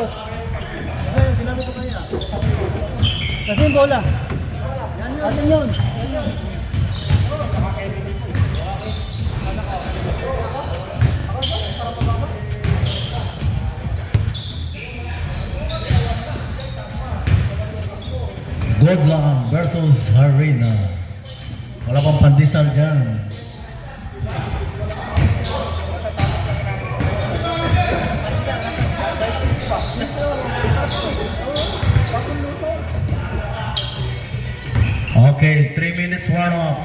Carlos. Ayun, ginamit ko kanina. Kasi yung bola. Atin yun. Godland versus Harina. Wala pang pandesal dyan. Okay, 3 minutes warm up.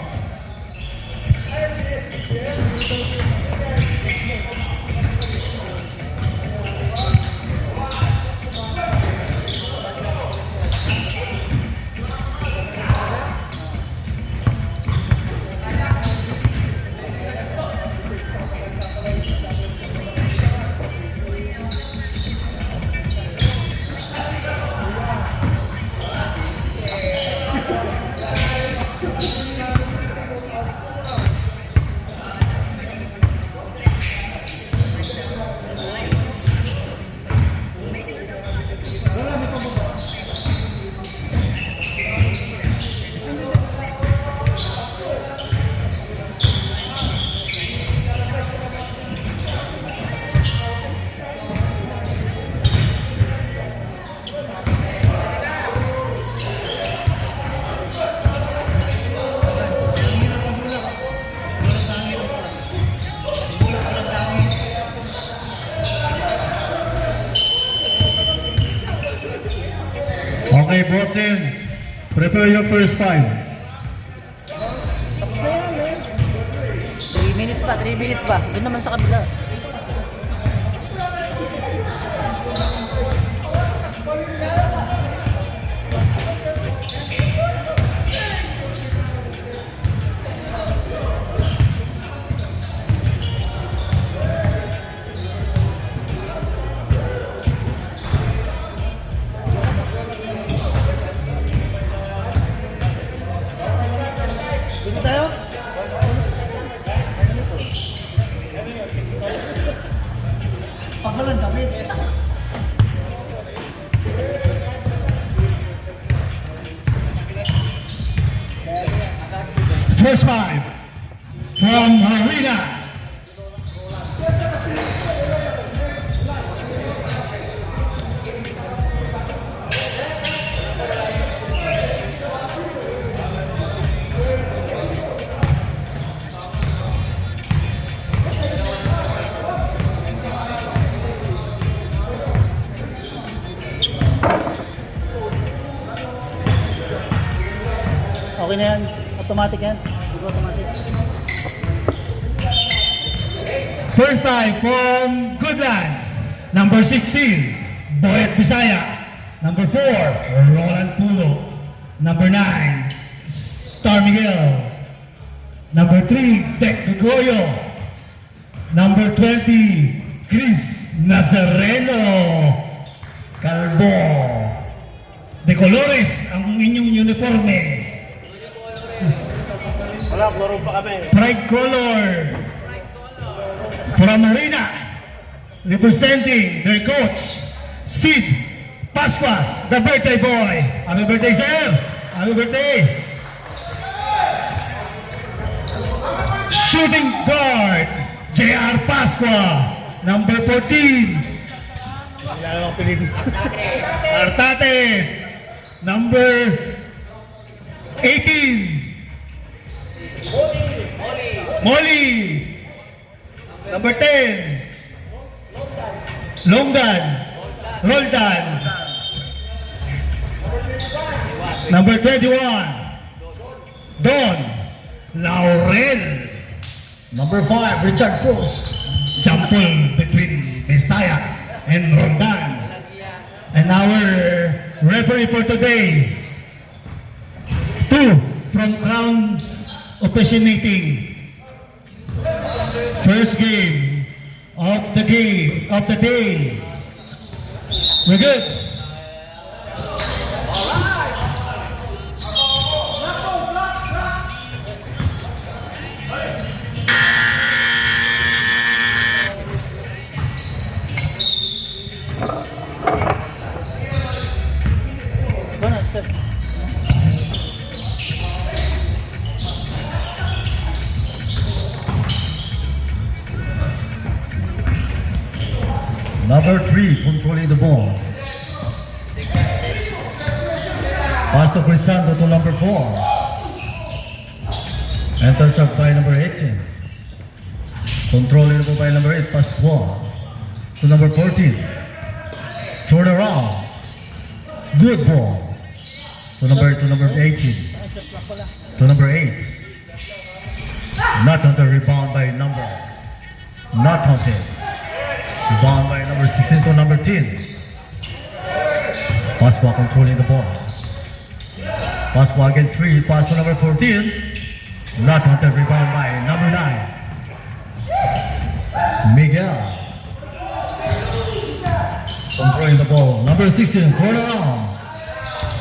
Okay, both team, prepare your first five. Tapos na yan, eh. 3 minutes pa, 3 minutes pa. Doon naman sa kabila. Dito tayo? Pagkalan damit. First five from Harina. Okay na yan. Automatic yan. Hindi automatic. First five from Goodland. Number 16, Boyet Bisaya. Number 4, Roland Pulo. Number 9, Star Miguel. Number 3, Dek Gregorio. Number 20, Chris Nazareno. Calvo. De Colores ang inyong uniforme. Wala, klaro pa kami. Pride color. From Marina, representing their coach, Sid Pasqua, the birthday boy. Happy birthday, sir! Happy birthday! Shooting guard, J.R. Pasqua, number 14. Wala namang pilit. Artates, number 18. Molly, number 10. Longdan, Roldan, number 21. Don, Laurel, number 5. Richard Cruz, jumble between Messiah and Roldan. And our referee for today, 2 from Crown officiating. First game of the day. We're good. Number 3, controlling the ball. Pass to Crisanto to number 4. Enters up by number 18. Controlling the ball by number 8, pass 1. To number 14. Turn around. Good ball. To number 18. To number 8. Not on the rebound by number. Not counted. Rebound by number 16 to number 10. Pasqua controlling the ball. Pasqua again 3. Pass to number 14. Not counted. Rebound by number 9. Miguel. Controlling the ball. Number 16. Corner around.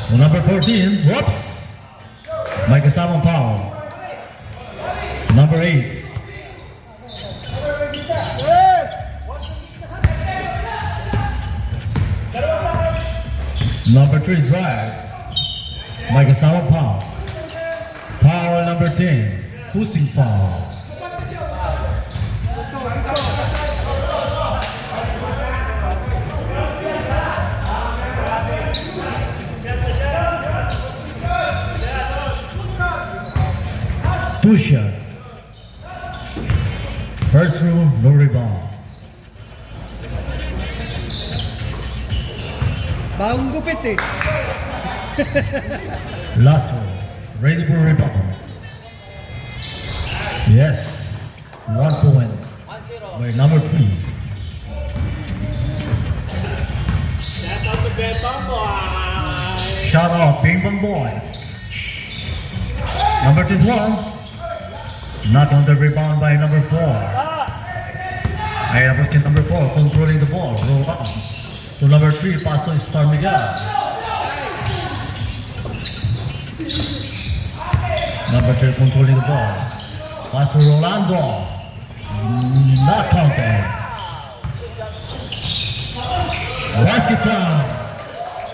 To number 14. Whoops. May kasamang foul. Number 8. Number 3 drive. May kasamang foul. Foul number 10. Pushing foul. Two shot. First rule, no rebound. Bagong gupit eh. Last rule, ready for rebound. Yes, 1 point by number 3. Shout out, Ping Pong Boys. Number 21. Not on the rebound by number 4. I have number 4 controlling the ball. Roll up. To number 3, pass to Star Miguel. Number 3 controlling the ball. Pass to Rolando. Not counted. Basket count.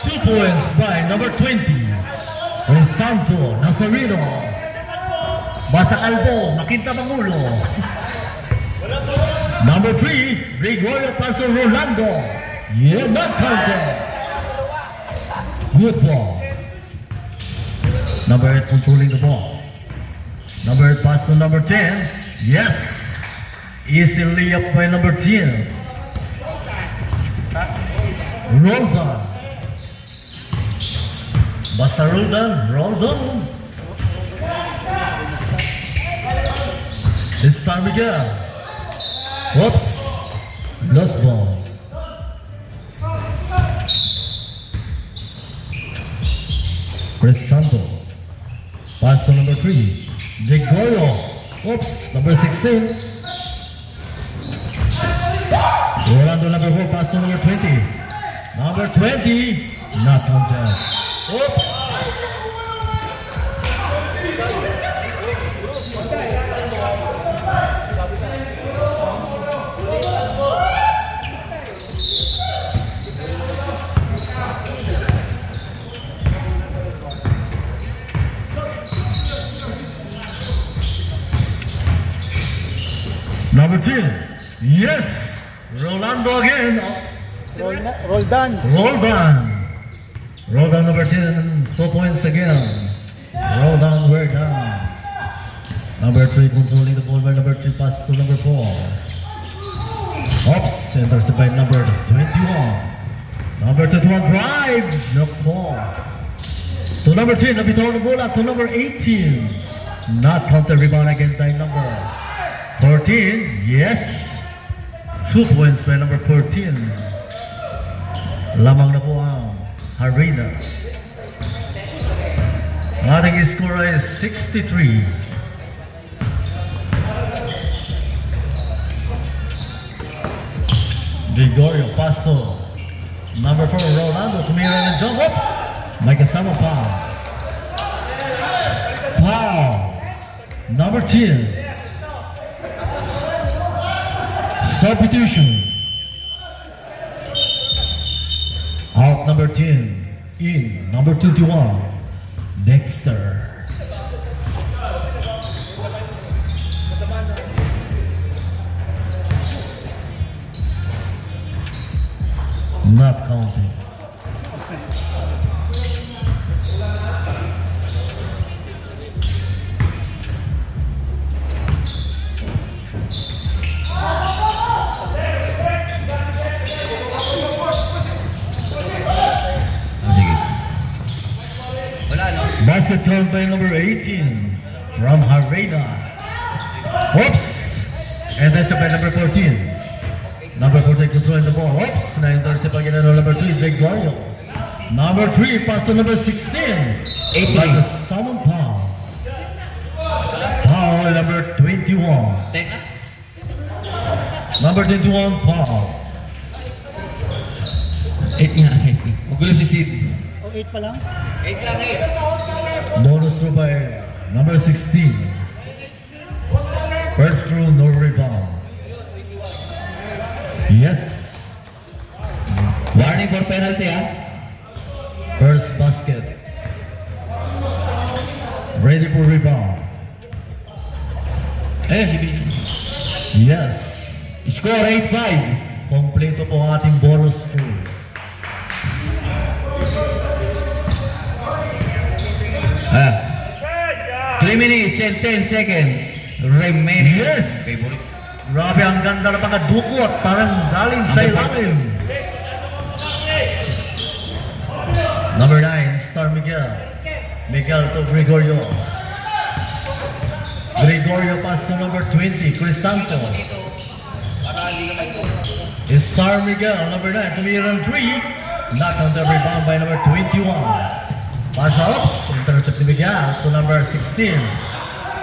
2 points by number 20. Santo Nazareno. Basa Calvo, Makinta Mangulo. Number 3, Gregorio Paso Rolando. Yeah, not counted. Good ball. Number 8 controlling the ball. Number 8 pass to number 10. Yes. Easily up by number 10. Roldan. Basta Roldan. It's time again. Whoops. Lost ball. Chris Santo. Pass to number 3. Gregorio. Oops. Number 16. Rolando number 4. Pass to number 20. Number 20. Not contest. Oops. Number 10. Yes. Rolando again. Roldan. Roldan number 10. 2 points again. Roldan, we're down. Number 3 controlling the ball by number 3. Pass to number 4. Oops. Intercepted by number 21. Number 21 drive. No ball. To number 10. Nabitaw na bola. To number 18. Not counter rebound again by number 14, yes. 2 points by number 14. Lamang na po ang Harina. Ang ating score ay 63. Gregorio Paso. Number 4, Rolando. Tumira ng jump. Oops! May kasama pa. Foul. Number 10. Substitution. Out number 10. In number 21. Dexter. by number 18 from Harveda. Oops! And that's by number 14. Number 14 controlling the ball. Oops! Na-intercept again on number 3, Gregorio. Number 3, pass to number 16. 18. By the Salmon Paul. Paul, number 21. Teka. Number 21, Paul. 8 nga, 8. Magulo si Sid. O 8 pa lang? 8 lang eh. Bonus throw by number 16. First throw, no rebound. Yes. Warning for penalty ah. First basket. Ready for rebound. Ayun, si Billy. Yes. Score 8-5. Kompleto po ang ating bonus throw. Ah. 3 minutes and 10 seconds remaining. Yes. Favorite. Grabe, ang ganda na pagkadukot. Parang galing sa ilalim. Number 9, Star Miguel. Miguel to Gregorio. Gregorio pass to number 20, Crisanto. Star Miguel, number 9, tumiran 3. Knock on the rebound by number 21. Pass ups, intercept ni Miguel to number 16.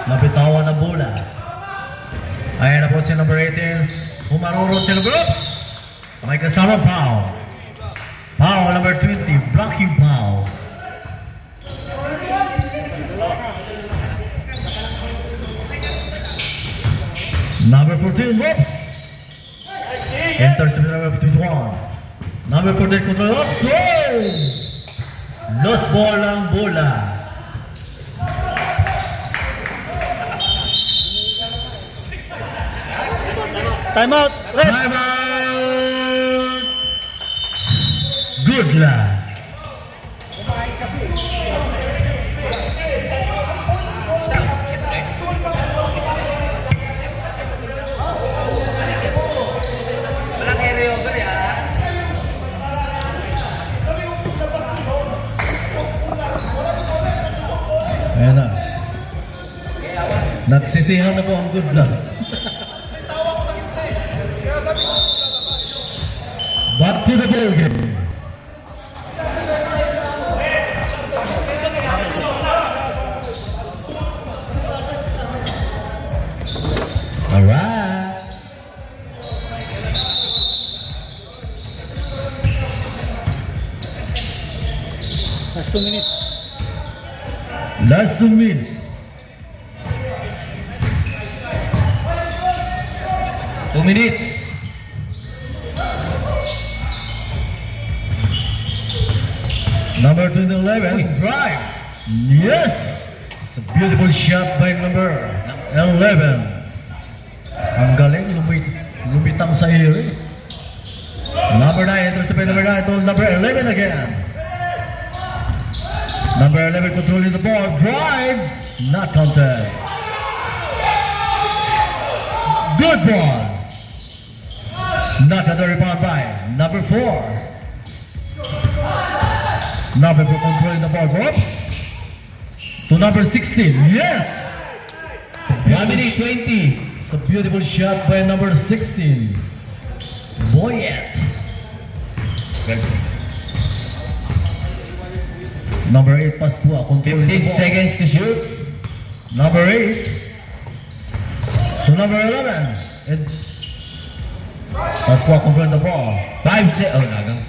Nabitawan na bola. Ayan na po si number 18. Humarurot si number ups. May kasama foul. Foul number 20, blocking foul. Number 14, whoops. Intercept number 21. Number 14, control ups. Oh! Lost ball ang bola. Time out! Red! Time out! Good luck. Walang area over ah. Ayan na. Nagsisihan na po ang good luck. Back to the ball game. All right. Last 2 minutes. Last 2 minutes. Two minutes. Number 11, drive. Yes. It's a beautiful shot by number 11. Ang galing, lumitaang sa iri. Number 9, intercept by number 9 to number 11 again. Number 11 controlling the ball. Drive. Not counted. Good ball. Not another rebound by number 4. Number 4 controlling the ball. Oops. To number 16. Yes. 1 minute 20. It's a beautiful shot by number 16. Boyet. Number 8 pass po. Controlling the 15 ball. seconds to shoot. Number 8 to number 11. And pass po. Controlling the ball. 5 seconds. Oh, nagang.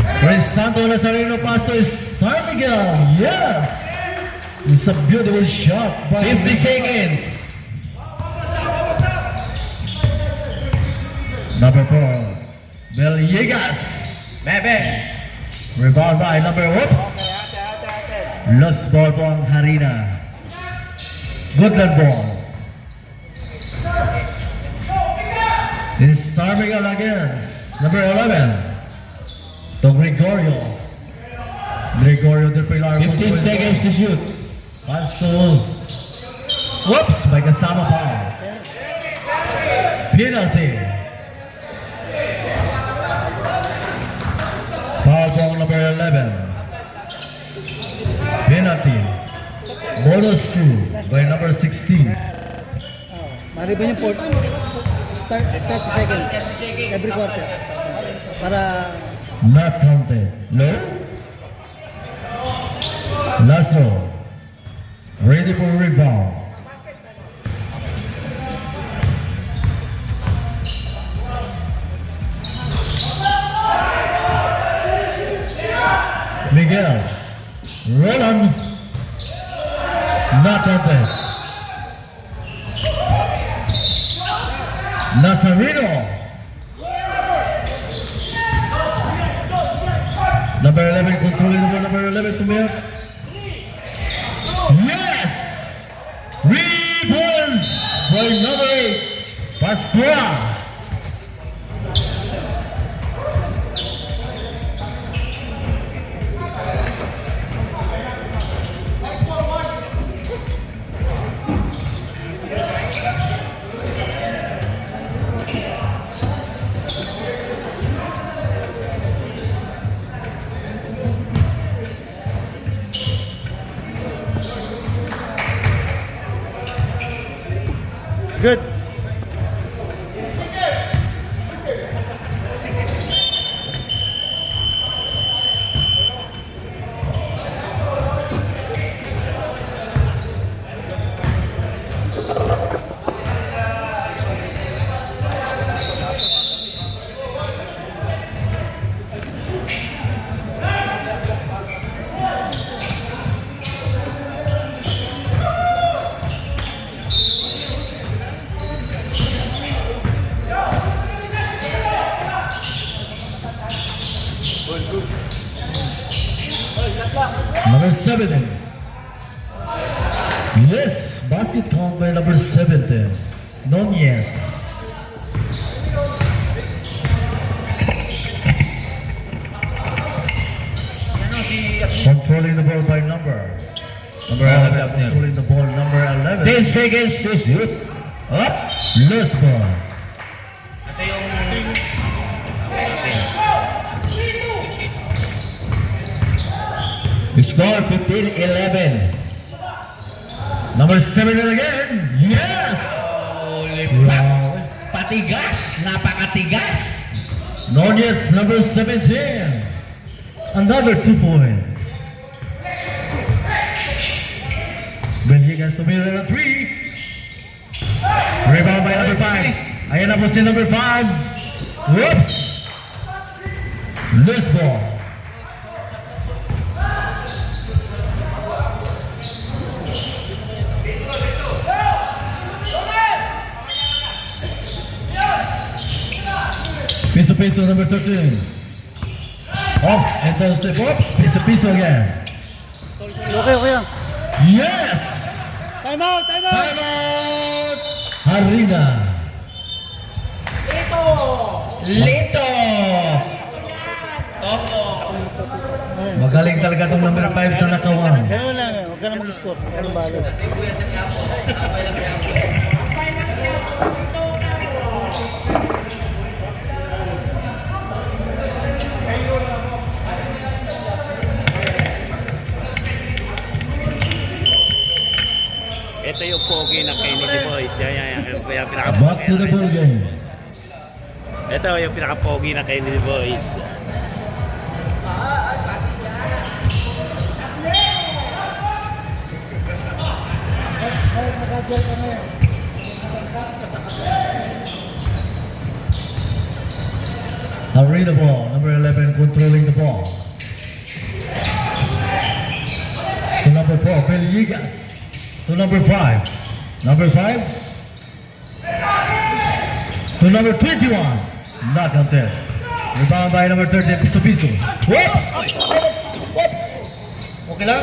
Crisanto Nazareno pass to Star Miguel. Yes. It's a beautiful shot by 50 seconds. Number 4, Beliegas. Bebe. Rebound by number, whoops. Lost ball po ang Harina. Goodland ball. This is Star Miguel again. Number 11. To Gregorio. Gregorio del Pilar. 15 seconds to shoot. Pass to, whoops, may kasama pa. Penalty. Foul po ang number 11. Penalty. Bonus 2 by number 16. Maliban yung port, start 30 seconds every quarter. Para Not counted. Low. Last row. Ready for rebound. Miguel. Roland. Not counted. Nazareno. Number 11 controlling the ball. Number 11 to Mir. Yes! 3 points for number 8. Pascual. good. Number 7. Yes, basket count by number 17. Nunez. Controlling the ball by number. Number 11. Controlling the ball, number 11. 10 seconds to shoot. Up. Loose ball. Ito yung... Score 15-11. Number 7 again. Yes! Holy Wow. Patigas. Napakatigas. Nunez, number 17. Another 2 points. Villegas to mirror a 3. Rebound by number 5. Ayan na po si number 5. Whoops! Loose ball. Piso number 13. Off and then step up. Piso again. Okay, okay yan. Yes! Time out, time out! Time out! Harina. Lito. Magaling talaga itong number 5 sa nakawang. Ganun lang, huwag ka na mag-score. Ganun balo. Ito yung pogi ng Kennedy Boys. Yan. Kaya Back pinaka-pogi. to the ball game. Ito yung pinaka-pogi ng Kennedy Boys. Nag-adjust ka na yan. Harina ball. Number 11 controlling the ball. To number 4, Villegas. To number 5. Number 5. To number 21. Not counted. Rebound by number 30, Piso. Whoops! Okay lang?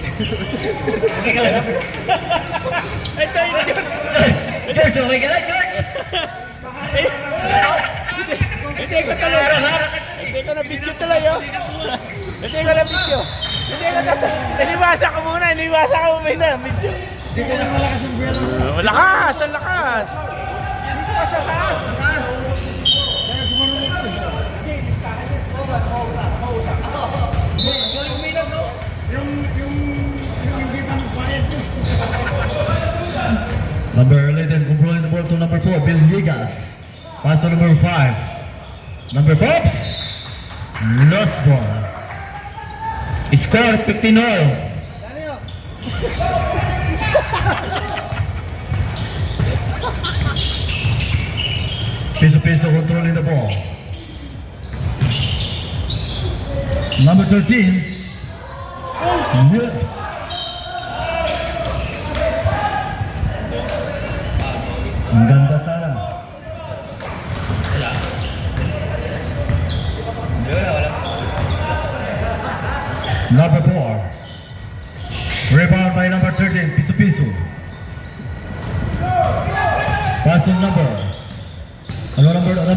Okay ka lang? George, okay ka lang, George? Hindi ko na video tuloy, oh. Hindi ko na video. Iniwasa ko muna ng video. Hindi ka lang malakas yung biyero. Malakas, ang lakas. Kaya gumano mo ito. Number 11, controlling the ball to number 4, Bill Higas. Pass to number 5. Number 4, lost ball. Score 15-all. Piso controlling the ball. Number 13. Yeah. Ang ganda sana. Number 4. Rebound by number 13. Piso. Pass to number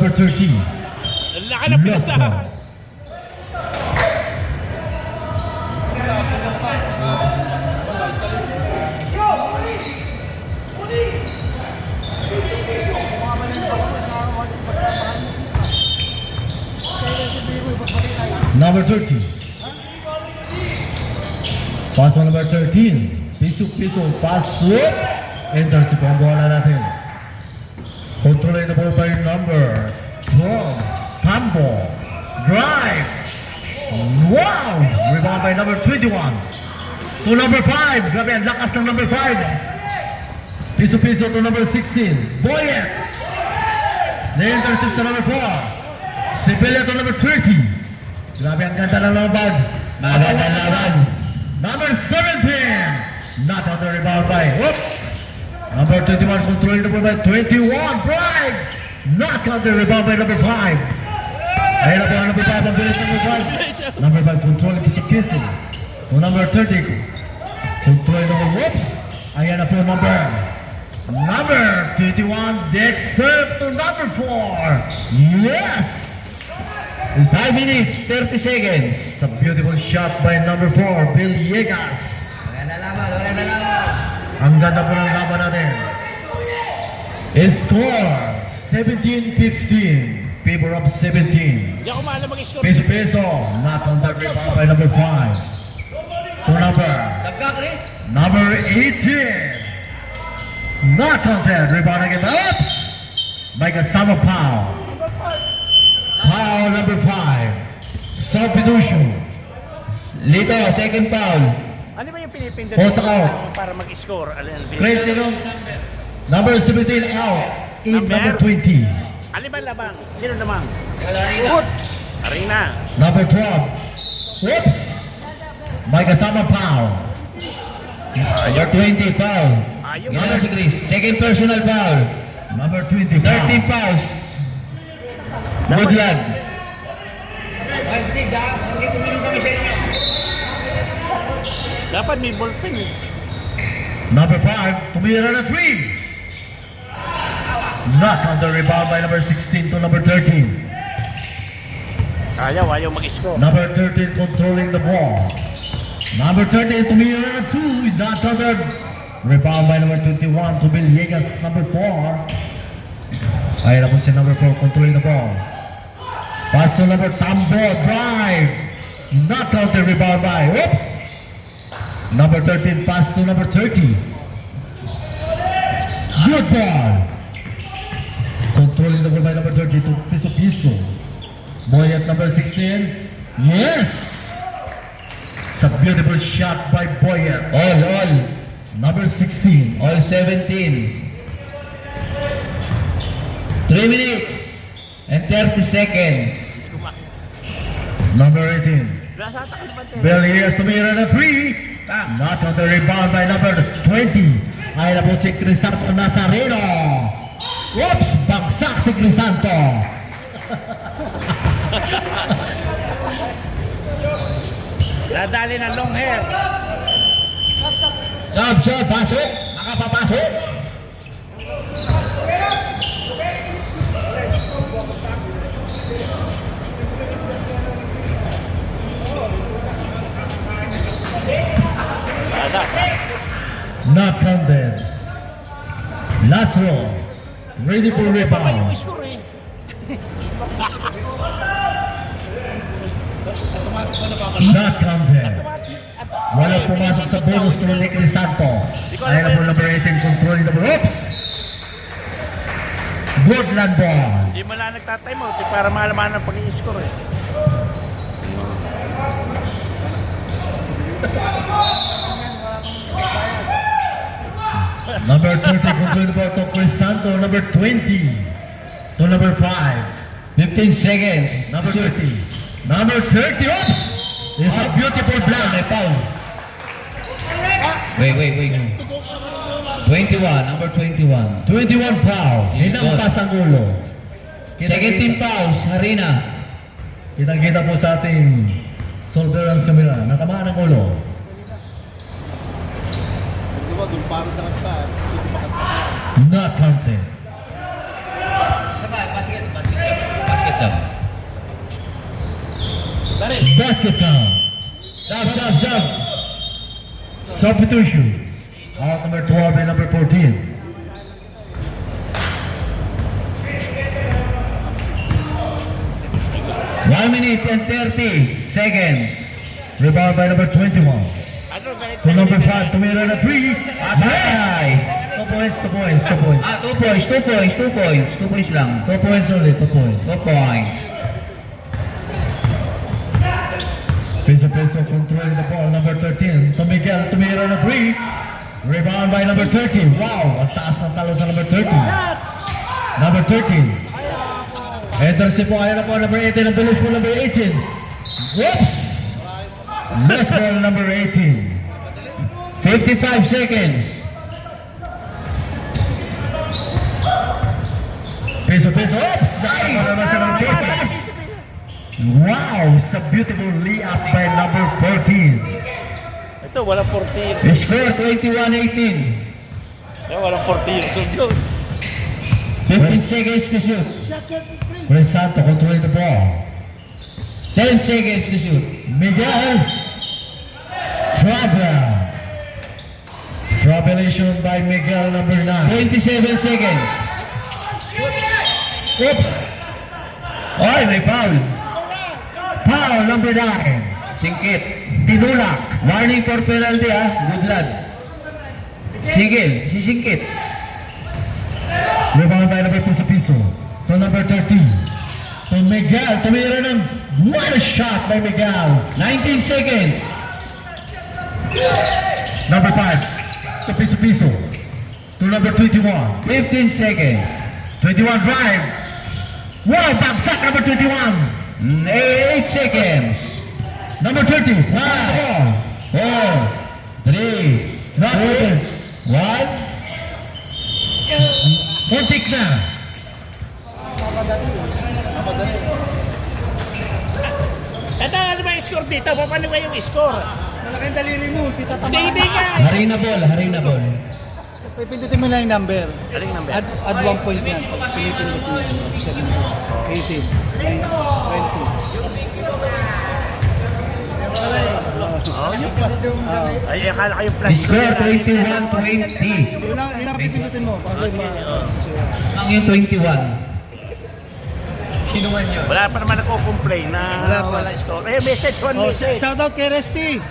13. Ang laki ng Lost pinasahan. ball. Number 13. Pass on number 13. Piso. Pass to. Enter si pambola natin. Controlling the ball by number 12. Tambo. Drive. Wow! Rebound by number 21. To number 5. Grabe, ang lakas ng number 5. Piso to number 16. Boyet. Na-intercept sa number 4. Sibilia to number 30. Grabe, ang ganda ng laban. Maganda laban. Number 17. Not on the rebound by. Whoop. Number 21 controlling the ball by 21. Drive. Not on the rebound by number 5. Ayun na po ang number 5. Ang bilis number 5. Number 5 controlling piso. To number 30. Controlling the ball. Whoops. Ayan na po number 21. Dexter to number 4. Yes. In 5 minutes, 30 seconds. It's a beautiful shot by number 4, Bill Yegas. Wala na laban. Ang ganda po ng laban natin. Score 17-15. Favor of 17. Hindi ako maalam mag-score. Piso. Not on the rebound by number 5. To Tapka, Chris. number 18. Not counted. Rebound again. Oops! By Kasama Pau. Foul number 5. Substitution. Lito, second foul. Ano ba yung pinipindot Post out. para mag-score? Chris, number 17 out. In number 20. Ano ba labang? Sino namang? Good. Arena. Number 12. Whoops! May kasama Pau. Number 20, foul. Ayaw Yan ba? si Chris. Second personal foul. Number 20 Pau. 13 fouls. Good luck. Dapat may ballpen eh. Number 5. Tumira na 3. Not on the rebound by number 16 to number 13. Ayaw mag-score. Number 13 controlling the ball. Number 13 tumira na 2. Not on the rebound by number 21 to Bill Yegas. Number 4. Ayun na po si number 4 controlling the ball. Pass to number Tambo. Drive. Not on the rebound by. Whoops. Number 13 pass to number 30. Good ball. Controlling the ball by number 30 to Piso. Boy at number 16. Yes. It's a beautiful shot by Boyet. All. Number 16. All 17. 3 minutes and 30 seconds. Number 18. Nasatak naman tayo. Bill Yegas tumira na 3. Not on the rebound by number 20. Ay na po si Crisanto Nazareno. Whoops! Bagsak si Crisanto. Nadali ng long hair. Sub, pasok. Nakapapasok. Not counted. Last row. Ready for rebound. Score eh. Not counted. At Walang pumasok sa bonus to ni Crisanto. Ayan na po number 18, controlling the ball. Oops! Good land ball. Hindi mo lang nagtatime out eh, para malaman ang pag-i-score eh. Number 30, controlling the ball to Crisanto. Number 20 to number 5. 15 seconds. Number 30. Number 30, oops! It's a beautiful block. May foul. Wait. 21, number 21. 21 foul. Hinampas ang ulo. 17 fouls, Harina. Kitang-kita po sa ating surveillance camera. Natamaan ang ulo. Di ba, doon parang nakanta. Not counted. Basket jump. Basket count. Sub. Substitution. Out number 12 and number 14. One minute and 30 seconds. Rebound by number 21. Ano, ganit To number 5, tumira na 3. Ay! 2 points. 2 points. 2 points lang. 2 points ulit, 2 points. 2 points. Peso controlling the ball, number 13. To Miguel, tumira na 3. Rebound by number 13. Wow, ang taas ng talo sa number 13. Number 13. Ederson po, ayan na po, number 18. Ang bilis po, number 18. Whoops! Miss ball, number 18. 55 seconds. Peso. Oops! Nakakapa naman sa number 18. Wow, it's a beautiful layup by number 14. Ito, walang 40. Score 21-18. Walang 40 yun. 15 seconds to shoot. Crisanto controlling the ball. 10 seconds to shoot. Miguel. Troublation by Miguel, number 9. 27 seconds. Oops! Ay, may foul. Foul, number 9. Singkit. Tinulak. Warning for penalty Good lad. Sigil, si Singkit. Rebound by number Piso. To number 13. To Miguel. Tumira ng what a shot by Miguel. 19 seconds. Number 5. To Piso. To number 21. 15 seconds. 21 drive. Wow, bagsak number 21. 8 seconds. Number 30. 5. 4, 3, Not 2, 1. Muntik na. Ito, ano ba yung score dito? Paano ba yung score? Malaking dalili mo, tita tama. Hindi ka. Harina ball. Pipindutin mo na yung number. Aling number? Add 1 point yan. Pag pinipindot mo yan. 17, 20. Ay, akala ko yung flash. Score 21-20. Yun ang pipindutin mo. Kasi Ang yung 21. Sino man yun? Wala pa naman nagko-complain na Wala pa. wala score. Eh, message, one message. shoutout kay Resty.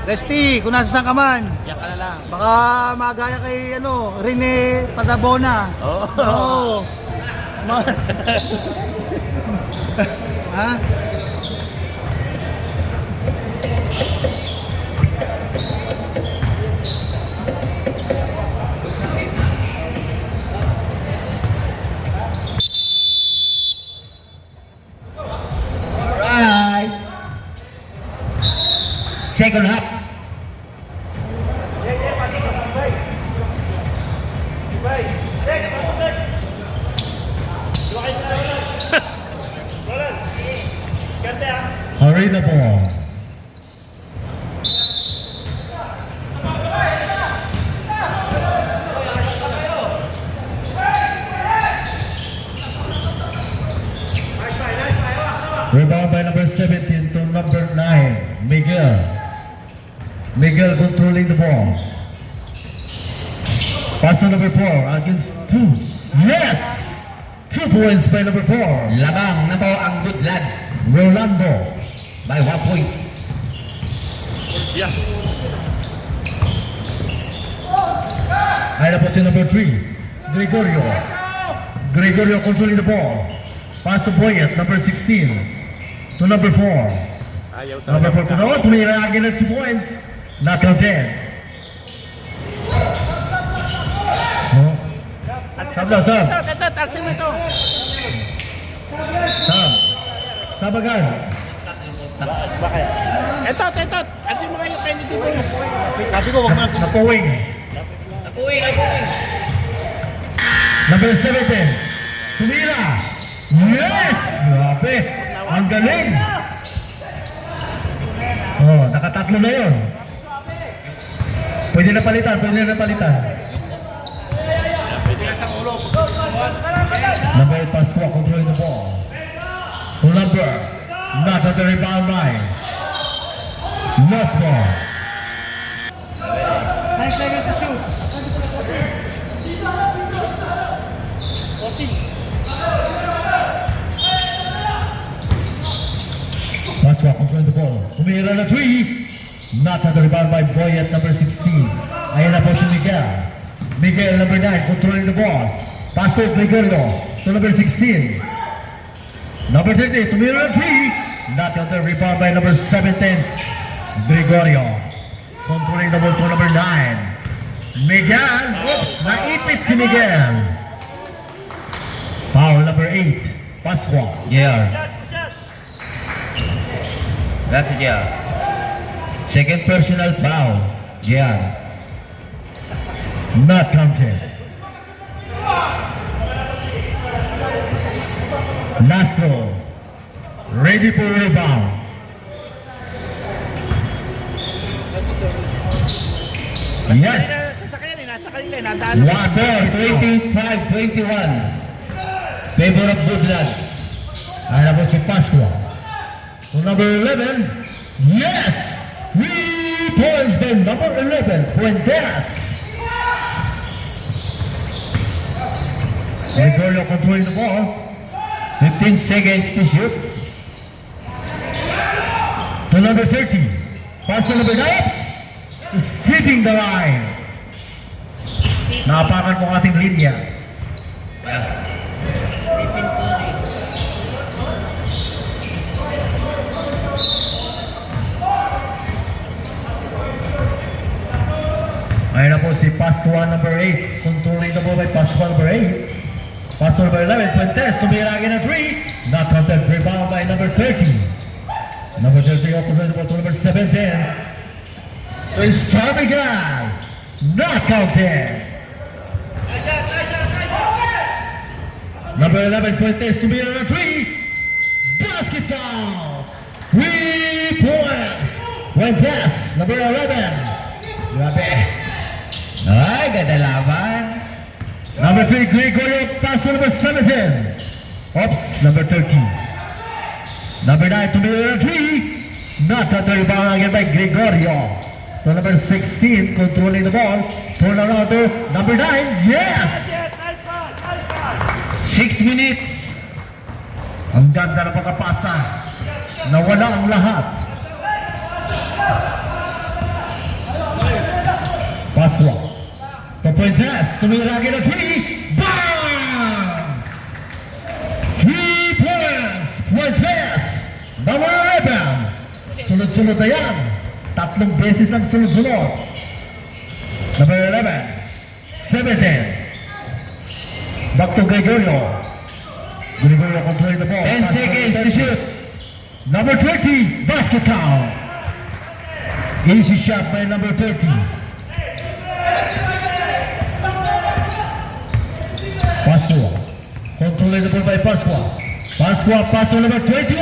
Resty, kung nasa ka man. Yan ka na lang. Baka magaya kay Rene Padabona. Oo. Oo. Ha? Right. Second half. Hurry the ball. Rebound by number 17 to number 9, Miguel. Miguel controlling the ball. Pass to number 4 against 2. Yes! 2 points by number 4. Labang na po ang good lad Rolando. by 1 point. Yeah. Ay na po si number 3, Gregorio. Gregorio controlling the ball. Pass to Boyet, number 16. To number 4. Ayaw Number 4 talaga. to the one. Tumira again at 2 points. Not counted. Oh. Sab lang, sab. Ito, talsin mo ito. Sab. Sab agad. Bakit? Ito. Talsin mo kayo kay Niti Boys. Sabi ko, wag mo na. Napawing. Number 17. Tumira. Yes! Grabe. Ang galing. Oh, nakatatlo na yun. Pwede na palitan. Number 8, Pascua controlling the ball. To number, not on the rebound line. Lost ball. 9 seconds to shoot. Pascua controlling the ball. Tumira na 3. Not on the rebound by Boyet, number 16. Ayan na po si Miguel. Miguel, number 9, controlling the ball. Pass to Gregorio. To number 16. Number 30, tumira na 3. Not on the rebound by number 17. Gregorio. Controlling the ball to number 9. Miguel. Oops, naipit si Miguel. Foul number 8. Pascua. JR. That's a JR. Second personal foul. JR. Not counted. Nastro. Ready for rebound. Yes. Sasakyan eh, nasa kanila eh, nadaan. Score 25-21. Favor of Woodland. Ay na po si Pascua. To number 11. Yes! 3 points by number 11. Fuentes. Gregorio controlling the ball. 15 seconds to shoot. To number 30. Pass to number 9. Skipping the line. Napakan mo ang ating linya. Ayun na po si Pascua number 8. Controlling the ball by Pascua number 8. Pascua number 11. Fuentes. Tumira again at 3. Not counted. Rebound by number 30. Number 30 open the ball to number 17. To Sarvigan. Not counted. Number 11, Fuentes to be on 3. Basket count. 3 points. Fuentes, number 11. Grabe. Ay, ganda laban. Number 3, Gregorio, pass to number 17. Oops, number 13. Number 9 to be on 3. Not on the rebound again by Gregorio. To number 16, controlling the ball. Turn around to number 9. Yes! 6 minutes. Ang ganda ng pagkapasa. Nawala ang lahat. Pascua. To Fuentes. Tumira again at 3. Bang! 3 points. Fuentes. Number 11. Sunod-sunod na yan. Tatlong beses ang sunod-sunod. Number 11. 17. Back to Gregorio. Gregorio controlling the ball. 10 seconds to shoot. Number 20, basket count. Easy shot by number 30. Pascua. Controlling the ball by Pascua. Pascua pass to number 21.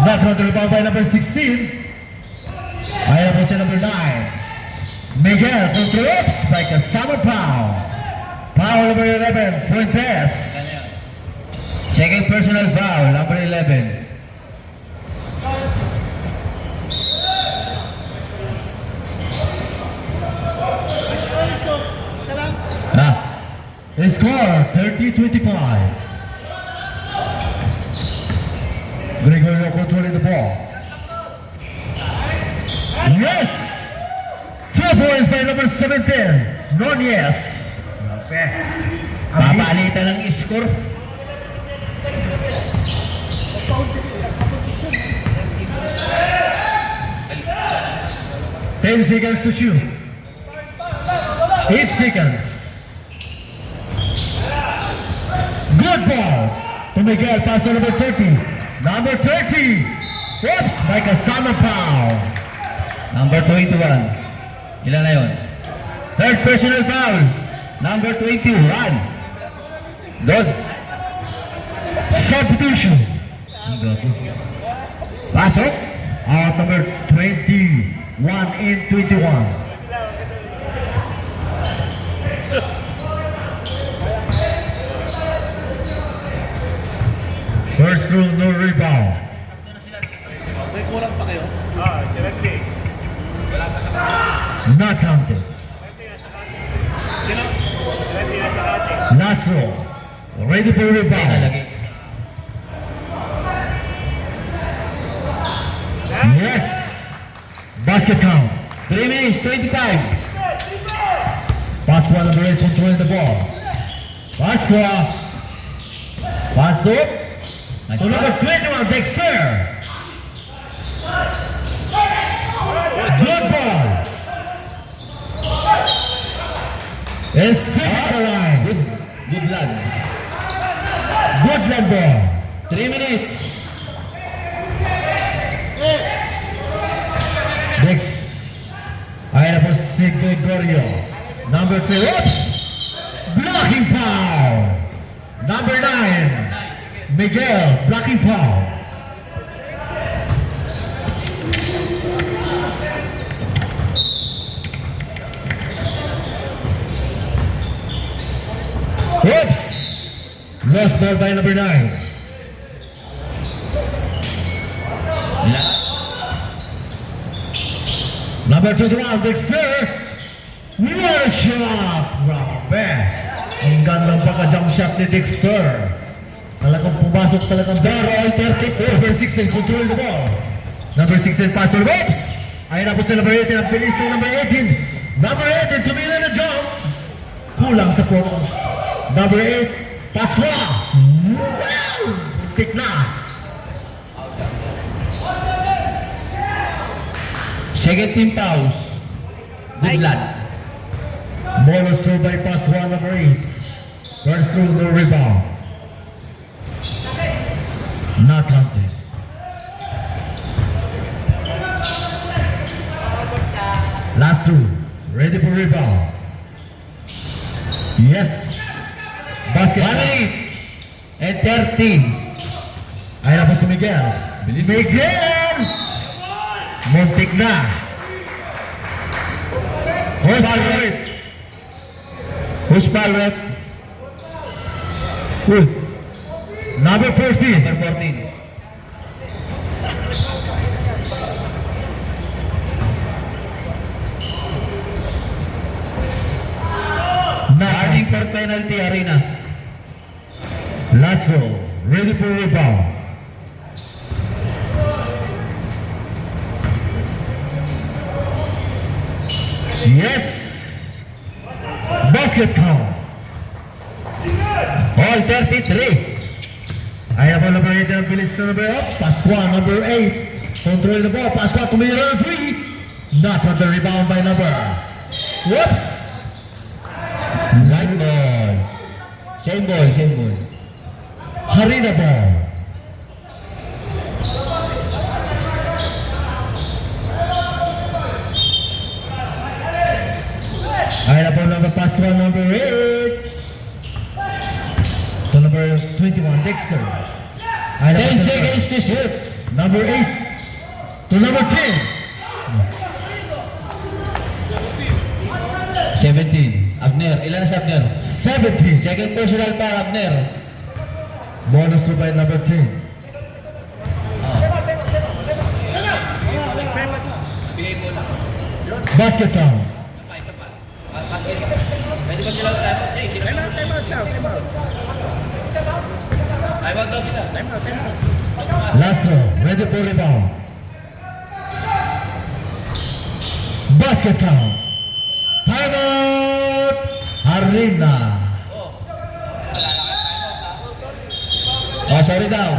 Not on the rebound by number 16. Ayan po siya number 9. Miguel control ups by Kasama Pau. Foul number 11, Fuentes. Second personal foul, number 11. Score 30-25. Gregorio controlling the ball. Yes! 2 points by number 17, Nunez. Okay. Papalitan ng score. Ten seconds to shoot. 8 seconds. Good ball to Miguel, pass to number 30. Number 30. Oops, by Kasama foul. Number 21. Ilan na yun? Third personal foul. Number 21. Doon. Substitution. Ang gago. Pasok. Out number 21 in 21. First rule, no rebound. Sila Jay. Not counted. Sino? Sila Jay na sa atin. Last roll. Ready for rebound. Lagi. Yes. Basket count. 3 minutes, 25. Pasqua number 8 controlling the ball. Pasqua. Pass it. Nice To number pass. 21, Dexter. Good ball. It's at the line. Good lad. Good land ball. 3 minutes. Dex. Ayan na po si Gregorio. Number 3. Oops! Blocking foul. Number 9. Miguel. Blocking foul. Oops! Lost ball by number 9. Ilan? Number 21, Dexter. What a shot! Grabe! Ang gandang pagka-jump shot ni Dexter. Talagang pumasok talagang Daro all 34. Number 16, control the ball. Number 16, pass to the Oops! Ayun na po sa number 18, ang bilis ng number 18. Number 18, tumila na jump. Kulang sa focus. Number 8, Pasqua. Wow! Tik na. Second team pause. Good lad. Bonus throw by Pasqua, number 8. First throw, no rebound. Not counted. Last throw. Ready for rebound. Yes. Basket. 1 minute and 30. Ayun na po si Miguel. Miguel! Muntik na. Who's foul rep? Who's foul rep? Who? Number 14. Number 14. Guarding for penalty arena. Last row. Ready for rebound. Yes. Basket count. All 33. Ayun po number 8 ang bilis na number 8. Pasqua number 8. Control the ball. Pasqua tumira ng 3. Not on the rebound by number. Whoops. Right ball. Same ball, same ball. Harina ball. Ayun na po number Pasqua number 8. To number 21, Dexter. Ayun na po 10 number- seconds to shoot. Number 8 to number 10. 17. Abner. Ilan na sa Abner? 17. Second personal foul, Abner. Bonus to by number 10. Basket count. Pwede ba sila time out daw sila. Last row. Ready for rebound. Basket count. Timeout. Harina. Oh, sorry daw.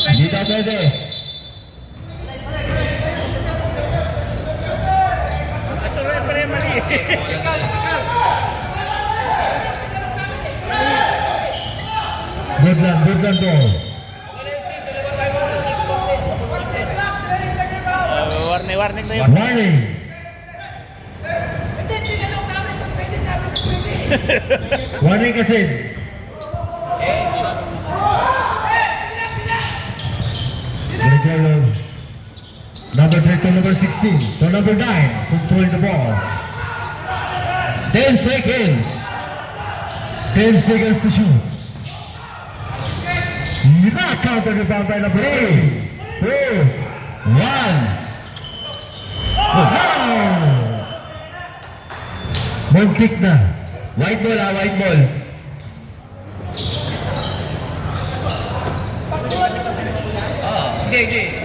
Hindi daw pwede. Ito referee mali. Good lang ball. Warning na yun. Warning. Warning kasi. Gregorio. Number 3 to number 16 to number 9 controlling the ball. 10 seconds. 10 seconds to shoot. Not counter the ball by number 8. 2, 1. Muntik na. White ball white ball. Sige.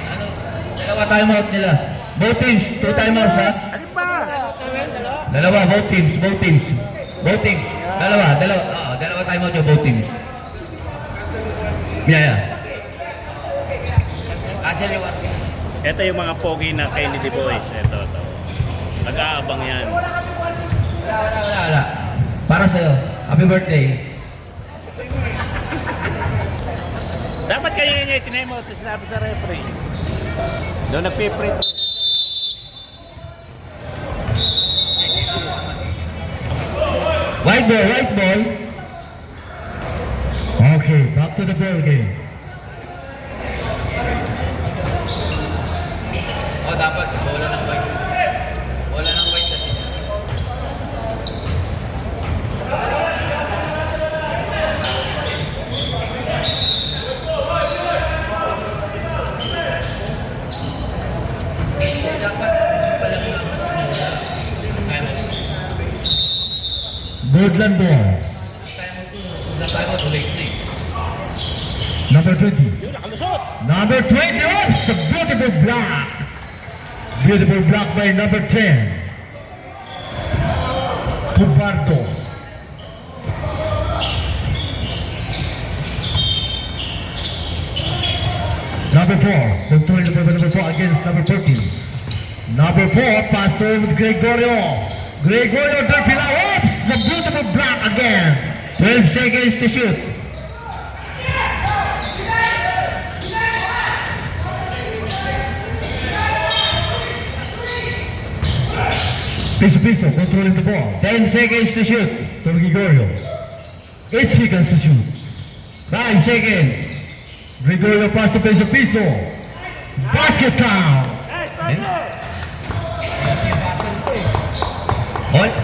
Dalawa timeout nila. Both teams, 2 timeouts ha. Ano pa? Dalawa, both teams. Dalawa timeout yung both teams. Yeah. Cancel yung one. Ito yung mga pogi na Kennedy boys. Ito. Nag-aabang yan. Wala. Para sa'yo. Happy birthday. Dapat kayo niya itinay mo. Sinabi sa referee. Doon nagpiprint. White ball. Okay, back to the ball game. Dapat. Bola ng white kasi. Woodland ball. Timeout ulit na eh. Number 20. Yun, nakalusot. Number 20. Oops! A beautiful block. Beautiful block by number 10. Cubardo. Number 4. Controlling the ball by number 4 against number 14. Number 4. Pass through with Gregorio. Gregorio Derpila. Oops! A beautiful block again. 12 seconds to shoot. Piso, controlling the ball. 10 seconds to shoot. To Gregorio. 8 seconds to shoot. 5 seconds. Gregorio pass to Piso. Basket count. Hold.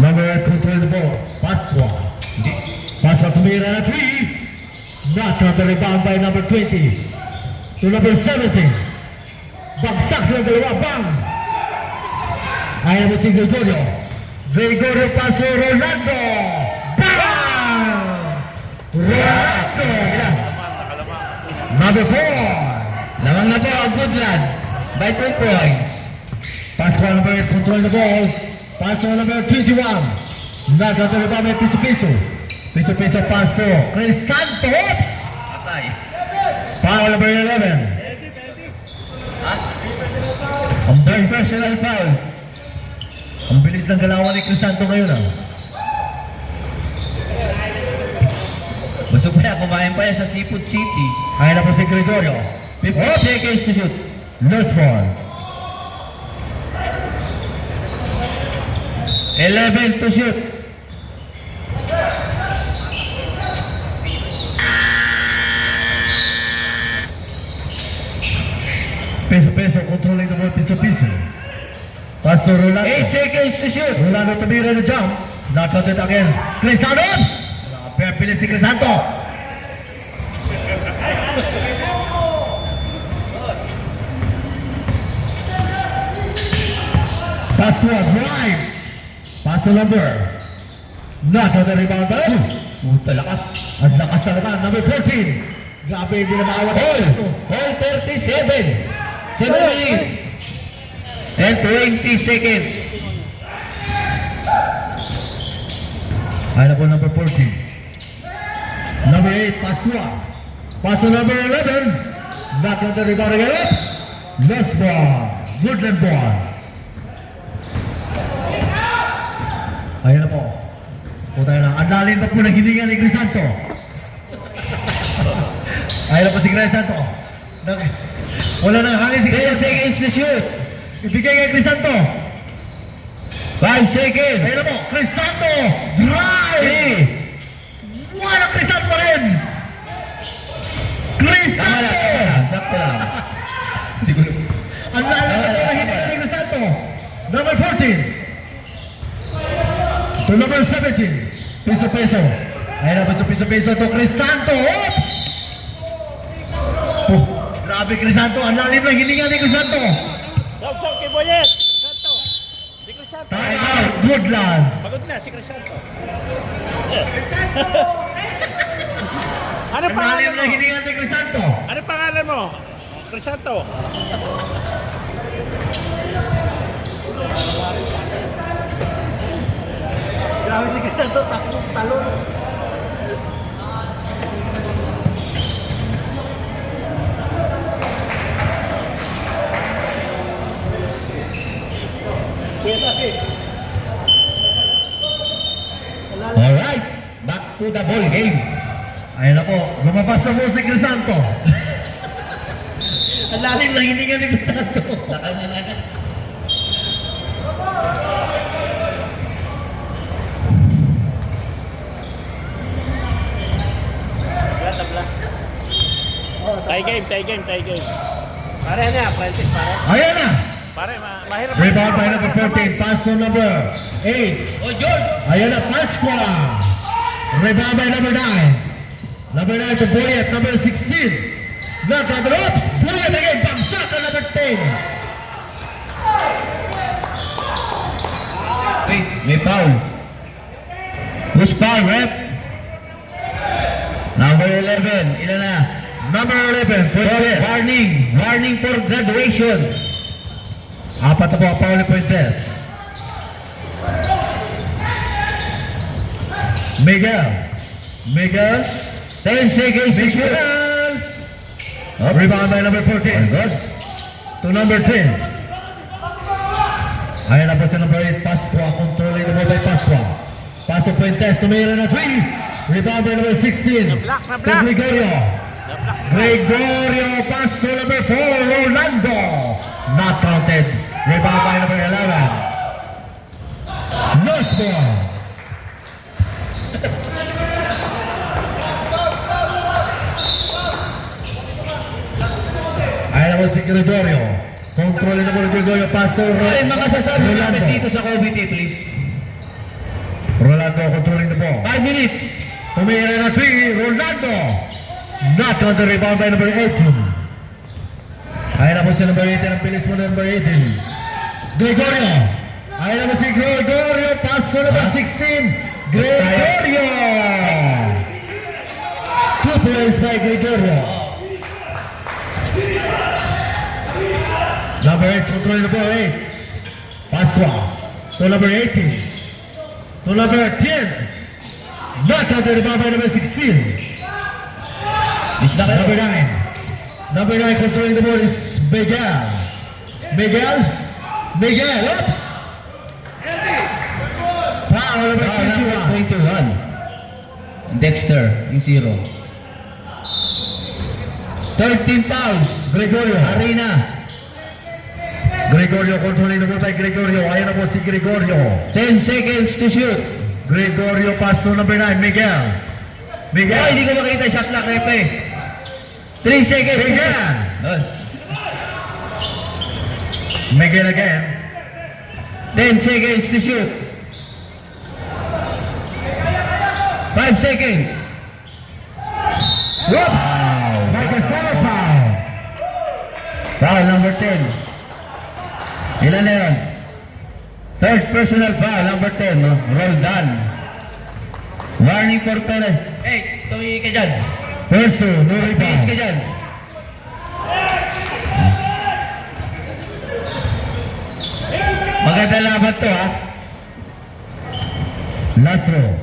Number 8 controlling the ball. Paswa tumira na 3. Not counter rebound by number 20. To number 17. Bagsak sila dalawa. Bang! Ayaw mo si Gregorio. Gregorio pass to Rolando. Bang! Rolando! Number 4. Lamang na po, good lad. By 3 points. Pass to number 8 controlling the ball. Pass to number 21. Not counter rebound by Piso. Piso pass to Crisanto. Oops! Patay. Foul number 11. Ang personal foul. Ang bilis ng galawan ni Crisanto ngayon ah. Busog pa yan, kumain pa yan sa Seafood City. Kaya na po si Gregorio. 15 seconds to shoot. Loose ball. 11 to shoot. Piso, controlling the ball, Piso. Pass to Rolando. 8 seconds to shoot. Rolando tumira na jump. Not counted against Crisanto. Pilis ni Crisanto. Pass to a drive. Pass to number. Not counted rebound by Lakas. Ang lakas talaga, number 14. Grabe, hindi na makawat. Hold 37. 7 minutes and 20 seconds. Ay na po number 14. Number 8, Pascua. Pass to number 11. Back on the rebound again. Last ball. Woodland ball. Ayan na po. Punta na. Ang lalim pa po ng hininga ni Crisanto. Ayan na po si Crisanto. Wala nang hangin si 10 Crisanto. seconds to shoot. Ibigay kay Crisanto. 5 seconds. Ayan na po. Crisanto. Drive. Wala Crisanto rin. Tama Crisanto. lang. Sakto lang. Ang lalim pa po ng hininga ni Crisanto. Number 14. To number 17. Piso. Ayan na po sa piso to Crisanto. Oops. Oh, grabe Crisanto. Ang lalim ng hininga ni Crisanto. Sok, kay Boyet. Crisanto. Si Crisanto. Time out. Woodland. Pagod na si Crisanto. Ano Ang pangalan lalim mo? ng hininga ni Crisanto. Ano pangalan mo? Crisanto. Grabe si Crisanto, takbo, talon. Alright. Back to the ball game. Ayan na po. Lumabas na po si Crisanto. Ang lalim ng hininga ni Crisanto. Lakal na lang. Tie game. Pare na, Francis, pare. Ayan na. Pare, mahirap. Rebound by number 14. Pass to number 8. Oh, George. Ayan na, Pascua. Rebound by number 9. Number 9 to Boyet. Number 16. Knock on the ropes. Boyet again. Bagsak na number 10. Wait, may foul. Who's foul, ref? Number 11. Ilan na? Number 11. Fuentes. Warning for graduation. Apat na po ang Pauli Fuentes. Miguel. 10 seconds to shoot. Miguel. Rebound by number 14. Good. To number 10. Ayan na po sa number 8, Pascua. Controlling the ball by Pascua. Pass to Fuentes. Tumira na 3. Rebound by number 16. Na-block. To Gregorio. Gregorio. Pass to number 4, Rolando. Not counted. Rebound by number 11. Lost ball. Ayan na po si Gregorio. Controlling the ball by Gregorio. Pass to Ay, makasasabi natin Rolando. dito sa COVID, please. Rolando controlling the ball. 5 minutes. Tumira na 3, Rolando. Not on the rebound by number 18. Ayan na po si number 18. Ang pilis mo na number 18. Gregorio. Ayan na po si Gregorio. Pass to number 16. Gregorio. 2 points by Gregorio. Number 8 controlling the ball. 8. Pascua. To number 18. To number 10. Not on the rebound by number 16. Number 9. Number 9 controlling the ball is Miguel. Miguel. Oops. Foul number 21. 21. Dexter, yung 0. 13 fouls. Gregorio. Arena. Gregorio controlling the ball by Gregorio. Ayan na po si Gregorio. 10 seconds to shoot. Gregorio pass to number 9. Miguel. Ay, hindi ko makita yung shot clock, refe. 3 seconds. Miguel. Doon. Miguel again. 10 seconds to shoot. 5 seconds. Whoops. Nagkasama foul. Foul number 10. Ilan na yun? Third personal foul, number 10. No? Roll down. Warning for penalty. Hey, tumingin ka dyan. First two, no Base rebound. ka dyan. Maganda laban to ha. Last row.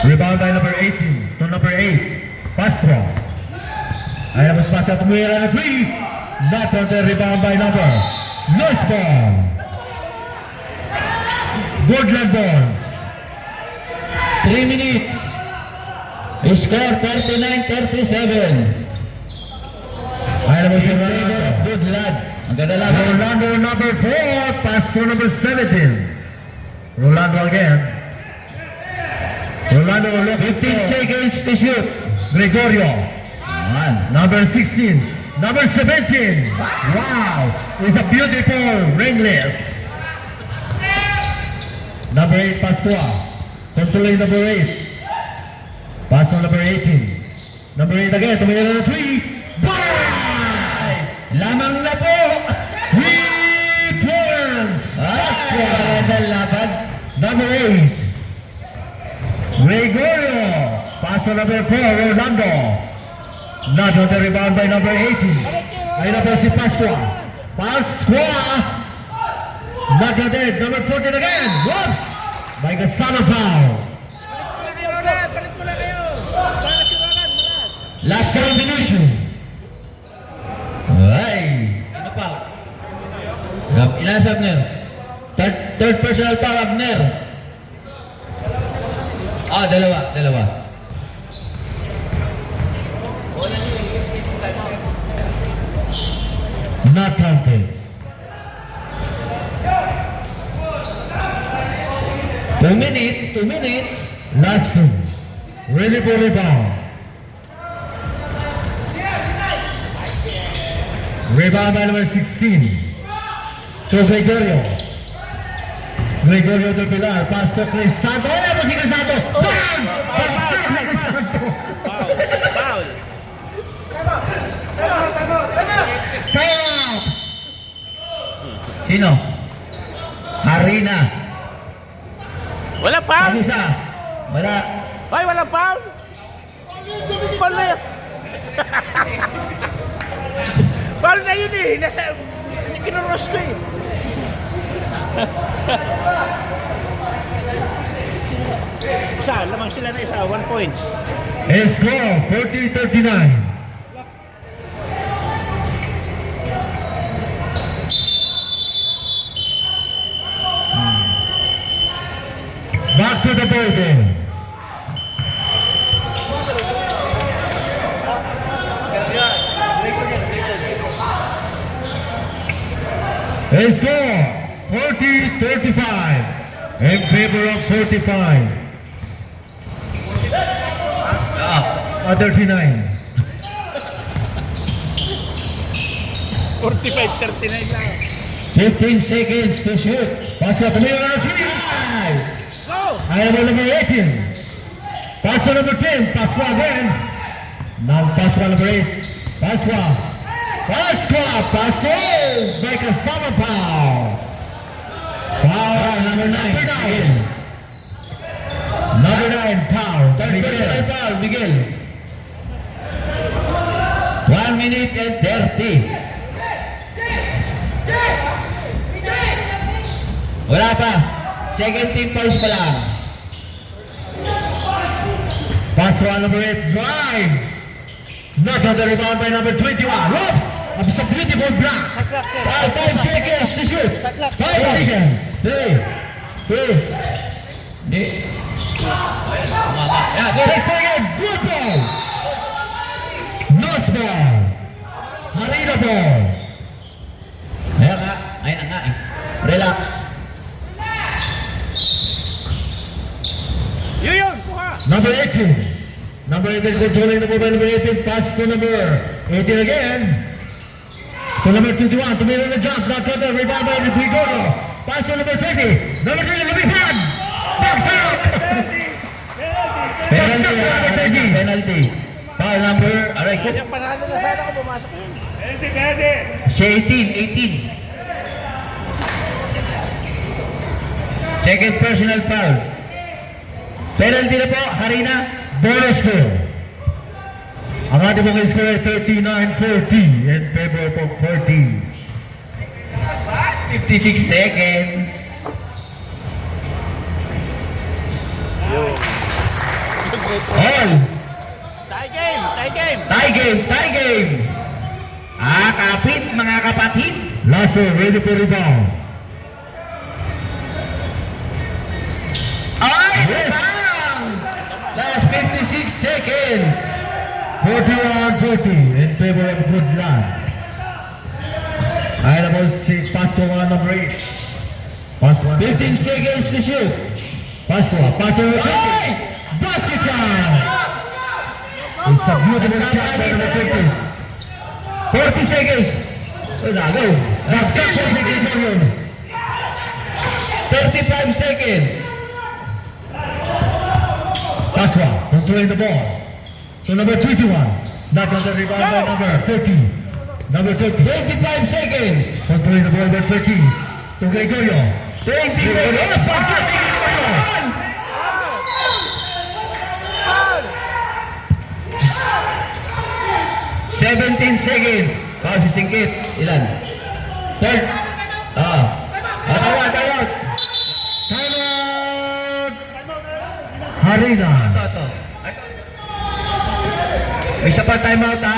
Rebound by number 18 to number 8. Pastro. Ayan mas pasa tumira na 3. Not on the rebound by number. Loose ball. Woodland balls. 3 minutes. Score 39-37. Ayan mo si Good lad. Ang ganda laban. Rolando number 4. Pass to number 17. Rolando again. Rolando look 15 seconds to shoot. Gregorio. Ayan. Number 16. Number 17. Wow. It's a beautiful ringless. Number 8, Pastua. Controlling number 8. Pass on number 18. Number 8 again. Tumira na 3. Bye! Lamang na po. Returns. Maganda laban. Number 8. Gregorio. Pass on number 4. Rolando. Not on the rebound by number 18. Ay na po si Pasqua. Pasqua. Not on it. Number 14 again. Whoops! By Gasano foul. Palit mo na kayo. Para si Rogan, malas. Last combination. Ay. Ano pa? Ilan sa Abner? Third personal foul, Abner. Ah, dalawa. Not counted. 2 minutes. Last two. Really for rebound. Rebound by number 16. To Gregorio. Gregorio to Pilar. Pass to Chris Santo. Wala mo si Chris Santo. Bang! Bagsak si Chris Santo. Foul. Time out! Sino? Harina. Wala foul. Mag-isa. Wala. Ay, wala foul. Foul na yun. Foul na yun eh. Kinuros ko eh. Isa, lamang sila na isa. 1 points. Score 40-39. Back to the building. Score 40-35 in favor of 45. 39. 45-39 lang. 15 seconds to shoot. Pass up Leo on 3. Go! I am number 18. Pass to number 10. Pasqua again. Now Pasqua number 8. Pasqua. Make a summer foul. Foul number 9. Number 9 foul. Third personal foul, Miguel. 1 minute and 30. Wala pa. Second team fouls pa lang. Pasqua number 8. Drive. Not on the rebound by number 21. Look. It's a beautiful block. Saklak, sir. 5 seconds to shoot. Saklak. 5 seconds. 3. 2. Hindi. Yeah, go. 6 seconds. Good ball. Nose ball. Harina ball. Ayan nga eh. Relax. Yun, kuha. Number 18. Number 18 controlling the mobile. Number 18 pass to number 18 again. To number 21. To middle of the jump. Not to the rebound by the Gregorio. Pass to number 30. Number 30. Lumipad. Box out. Penalty. Foul number, aray ko. Yung panalo na sana kung pumasok yun. Si 18. Second personal foul. Penalty na po, Harina. Bonus field. Ang ating mga score ay 39-40 in favor of 40. 56 seconds. All. Tie game! Tie game! Tie game, tie game. Kapit mga kapatid. Last one, ready for rebound. Ay, bang! Last 56 seconds. 41-40 in favor of Goodland. Item was Pasco number 8. Pasco 15 seconds to shoot. Pasco Ay! basket count. It's a beautiful shot by number 15. 40 seconds. Oh, nagaw. Nagsak po si Kim Jong-un. 35 seconds. Pasco controlling the ball. To number 21. Not on the rebound by number 30. Number 30. 25 seconds. Controlling the ball by 30. To Gregorio. 20 seconds. Pasco Gregorio. 17 seconds. Kau si singkit. Ilan? Third. Tawad. Timeout. Harina. Ito. May isa pa timeout ha.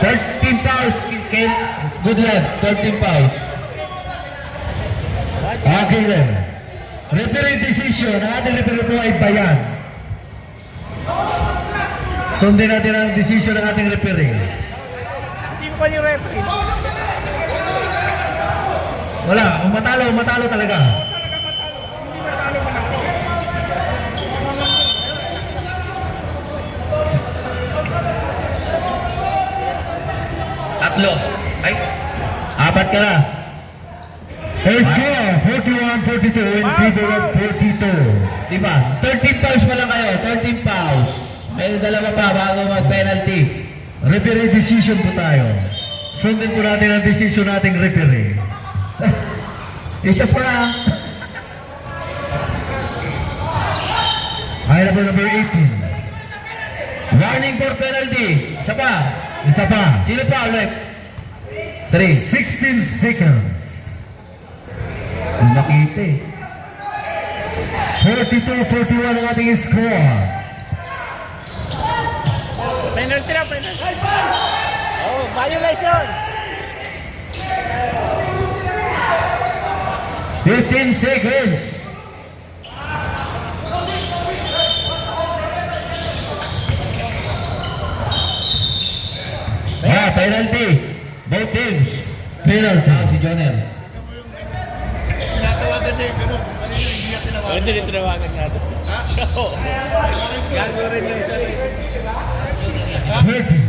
13 fouls. Good lad. 13 fouls. Okay then. Referee decision. Ang ating referee po ay Bayan. Sundin natin ang decision ng ating referee. Hindi mo pa yung referee. Wala. Kung matalo talaga. Tatlo. Ay. Apat ka na. Score 41-42 in favor of 42. Diba? 13 fouls pa lang kayo. 13 fouls. May dalawa pa bago mag-penalty. Referee decision po tayo. Sundin po natin ang decision nating referee. Isa pa. Item number 18. Warning for penalty. Isa pa. Isa pa. Sino pa ulit? 16 seconds. Nakita eh. 42-41 ang ating score. Penalty na, penalty. Oh, violation. 15 seconds. Penalty. Both teams. Penalty. Si Jonel. Tinatawagan na yung gano'n. Kanina hindi niya tinawagan. Pwede rin tinawagan natin. Oo. Gago rin yung isa. 30.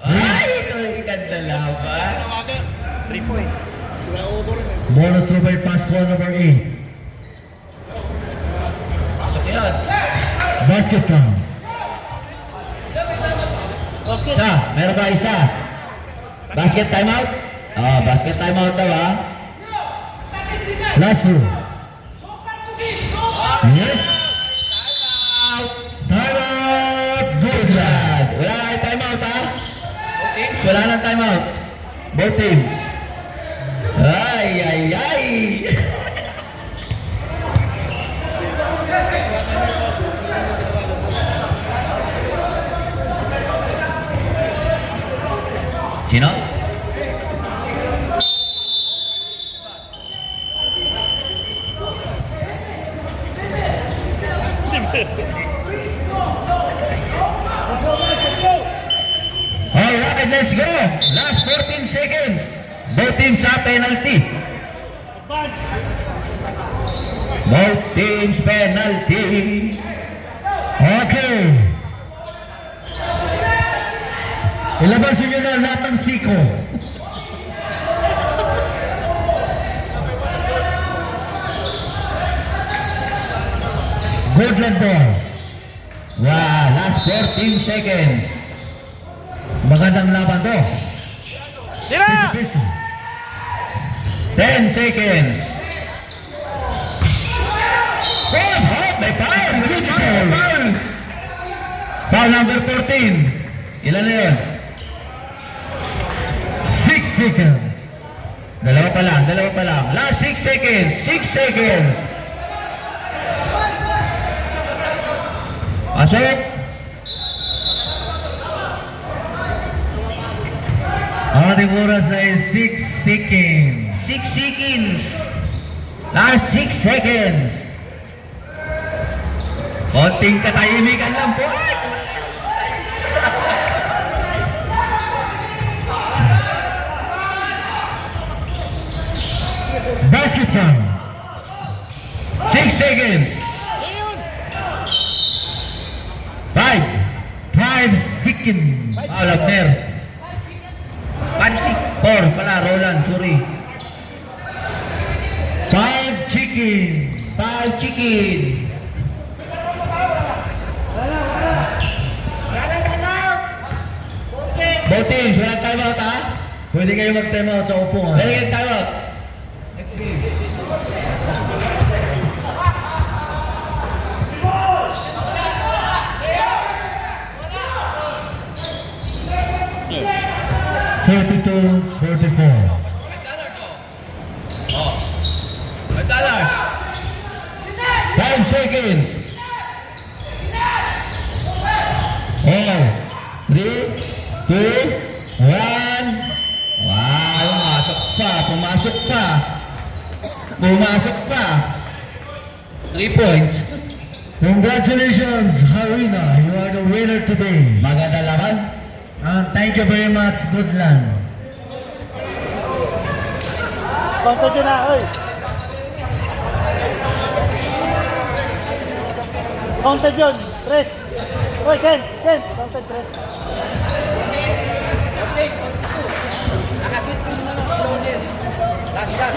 Ay, ito yung ganda lang ba? Tinawagan. 3 point. Sila ulo rin eh. Bonus throw by Pasco number 8. Pasok yun. Basket count. Isa. Meron ba isa? Basket timeout? Basket timeout daw ha. Last row. Yes. Time out! Good lad! Wala na kayo time out ha? Wala na time out. Both teams. Ay! Sino? Alright, let's go! Last 14 seconds. Both teams sa penalty. Both teams penalty. Okay. Ilabas nyo na lahat ng siko. Goodland ball. Wow, last 14 seconds. Magandang laban to. Sira! 10 seconds. May foul! Foul number 14. Ilan na yun? seconds. Dalawa pa lang, dalawa pa lang. Last 6 seconds, 6 seconds. Pasok. Ang ating oras ay 6 seconds. 6 seconds. Last 6 seconds. Konting katahimikan lang po. Basket count. 6 seconds. 5. 5 seconds. Foul up there. 4 pala, Roland, sorry. 5 chicken. 5 chicken. Both teams, walang timeout ha? Pwede kayo mag-time out sa upuan. Pwede kayo timeout. $42, 44. $5. 5 seconds. 4, 3, 2, 1. Wow, pumasok pa. Pumasok pa. 3 points. Congratulations, Harina. You are the winner today. Maganda laban. Thank you very much. Good luck. Counter dyan na, oy. Counter dyan, tres. Oy, Ken, counter tres. Nakasit ko naman ang flow din. Last shot.